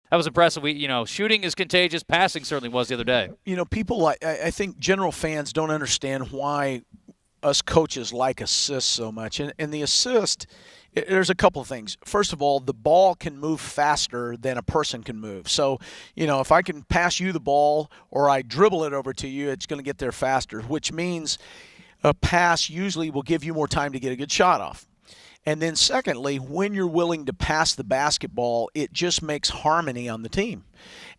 that was impressive. Shooting is contagious. Passing certainly was the other day. People I think general fans don't understand why us coaches like assists so much. And the assist, there's a couple of things. First of all, the ball can move faster than a person can move. So, if I can pass you the ball or I dribble it over to you, it's going to get there faster, which means a pass usually will give you more time to get a good shot off. And then secondly, when you're willing to pass the basketball, it just makes harmony on the team.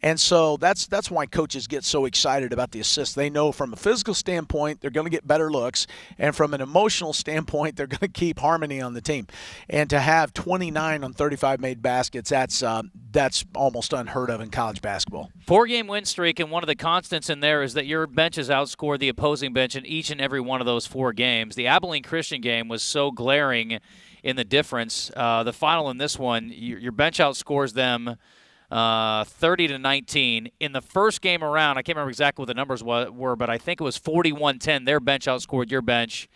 And so that's why coaches get so excited about the assists. They know from a physical standpoint, they're going to get better looks. And from an emotional standpoint, they're going to keep harmony on the team. And to have 29 on 35 made baskets, that's almost unheard of in college basketball. 4-game win streak, and one of the constants in there is that your bench has outscored the opposing bench in each and every one of those 4 games. The Abilene Christian game was so glaring in the difference. The final in this one, your bench outscores them 30-19. In the first game around, I can't remember exactly what the numbers were, but I think it was 41-10. Their bench outscored your bench.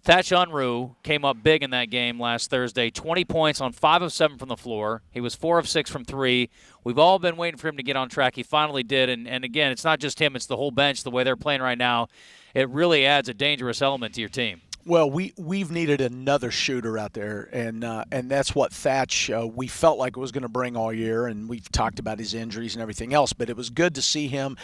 Thatch Unruh came up big in that game last Thursday. 20 points on 5 of 7 from the floor. He was 4 of 6 from 3. We've all been waiting for him to get on track. He finally did. And again, it's not just him. It's the whole bench, the way they're playing right now. It really adds a dangerous element to your team. Well, we've needed another shooter out there, and that's what Thatch we felt like was going to bring all year, and we've talked about his injuries and everything else, but it was good to see him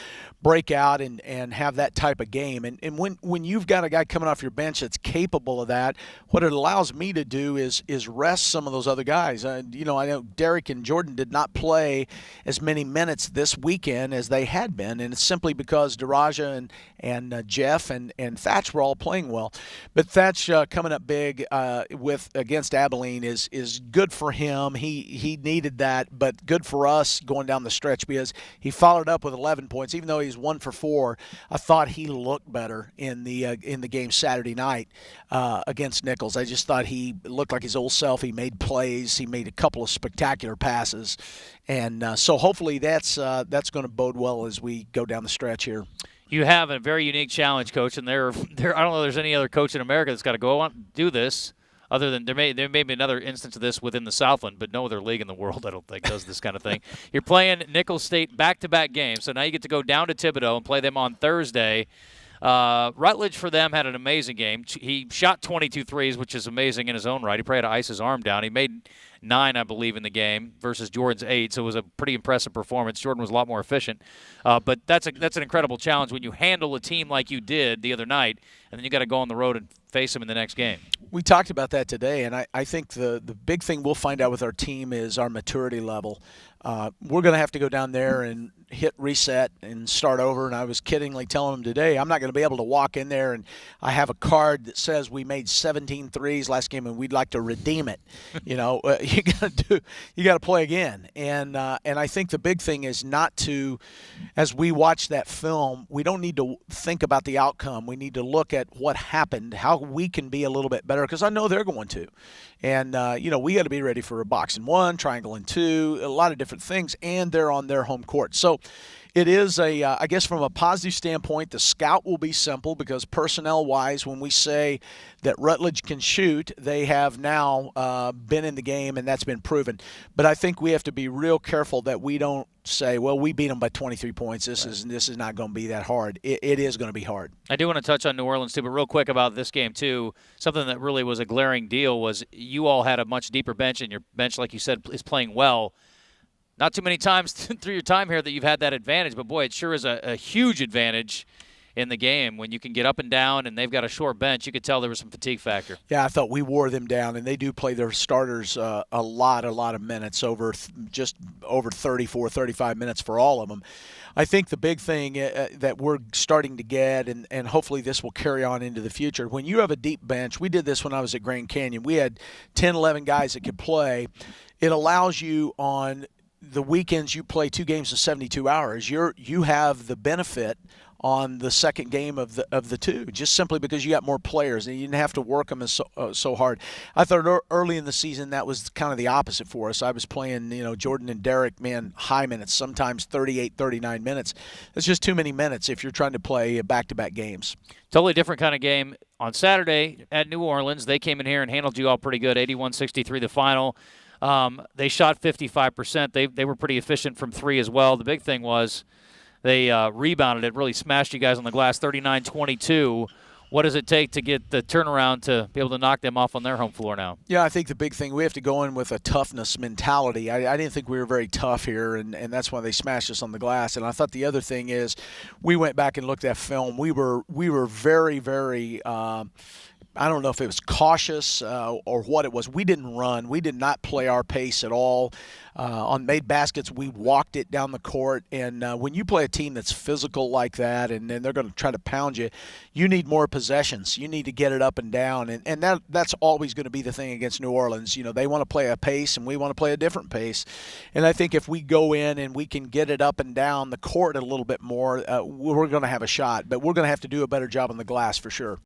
break out and have that type of game. And when you've got a guy coming off your bench that's capable of that, what it allows me to do is rest some of those other guys. I know Derek and Jordan did not play as many minutes this weekend as they had been, and it's simply because Daraja and Jeff and Thatch were all playing well. But Thatch coming up big against Abilene is good for him. He needed that, but good for us going down the stretch because he followed up with 11 points. Even though he's 1 for 4, I thought he looked better in the game Saturday night against Nicholls. I just thought he looked like his old self. He made plays. He made a couple of spectacular passes, and so hopefully that's going to bode well as we go down the stretch here. You have a very unique challenge, Coach, and I don't know if there's any other coach in America that's got to go on and do this, other than there may be another instance of this within the Southland, but no other league in the world, I don't think, does this kind of thing. You're playing Nicholls State back-to-back games, so now you get to go down to Thibodaux and play them on Thursday. Rutledge, for them, had an amazing game. He shot 22 threes, which is amazing in his own right. He probably had to ice his arm down. He made 9, I believe, in the game versus Jordan's 8, so it was a pretty impressive performance. Jordan was a lot more efficient. But that's an incredible challenge when you handle a team like you did the other night, and then you got to go on the road and face them in the next game. We talked about that today, and I think the big thing we'll find out with our team is our maturity level. We're going to have to go down there and hit reset and start over. And I was kiddingly telling them today, I'm not going to be able to walk in there and I have a card that says we made 17 threes last game and we'd like to redeem it. You got to play again. And I think the big thing is not to, as we watch that film, we don't need to think about the outcome. We need to look at what happened, how we can be a little bit better, because I know they're going to. And, we got to be ready for a box and 1, triangle and 2, a lot of different things, and they're on their home court. So it is I guess from a positive standpoint, the scout will be simple because personnel-wise, when we say that Rutledge can shoot, they have now been in the game, and that's been proven. But I think we have to be real careful that we don't say, well, we beat them by 23 points. This is not going to be that hard. It is going to be hard. I do want to touch on New Orleans, too, but real quick about this game, too. Something that really was a glaring deal was you all had a much deeper bench, and your bench, like you said, is playing well. Not too many times through your time here that you've had that advantage, but, boy, it sure is a huge advantage in the game when you can get up and down and they've got a short bench. You could tell there was some fatigue factor. Yeah, I thought we wore them down, and they do play their starters a lot of minutes, just over 34, 35 minutes for all of them. I think the big thing that we're starting to get, and hopefully this will carry on into the future, when you have a deep bench, we did this when I was at Grand Canyon. We had 10, 11 guys that could play. It allows you on the weekends you play 2 games in 72 hours. You have the benefit on the second game of the 2, just simply because you got more players and you didn't have to work them so hard. I thought early in the season that was kind of the opposite for us. I was playing, Jordan and Derek, high minutes, sometimes 38, 39 minutes. That's just too many minutes if you're trying to play back-to-back games. Totally different kind of game. On Saturday at New Orleans, they came in here and handled you all pretty good, 81-63 the final. They shot 55%. They were pretty efficient from three as well. The big thing was they rebounded it, really smashed you guys on the glass, 39-22. What does it take to get the turnaround to be able to knock them off on their home floor now? Yeah, I think the big thing, we have to go in with a toughness mentality. I didn't think we were very tough here, and that's why they smashed us on the glass. And I thought the other thing is we went back and looked at film. We were very, very I don't know if it was cautious or what it was. We didn't run. We did not play our pace at all. On made baskets, we walked it down the court. And when you play a team that's physical like that and they're going to try to pound you, you need more possessions. You need to get it up and down. And that's always going to be the thing against New Orleans. You know, they want to play a pace and we want to play a different pace. And I think if we go in and we can get it up and down the court a little bit more, we're going to have a shot. But we're going to have to do a better job on the glass for sure.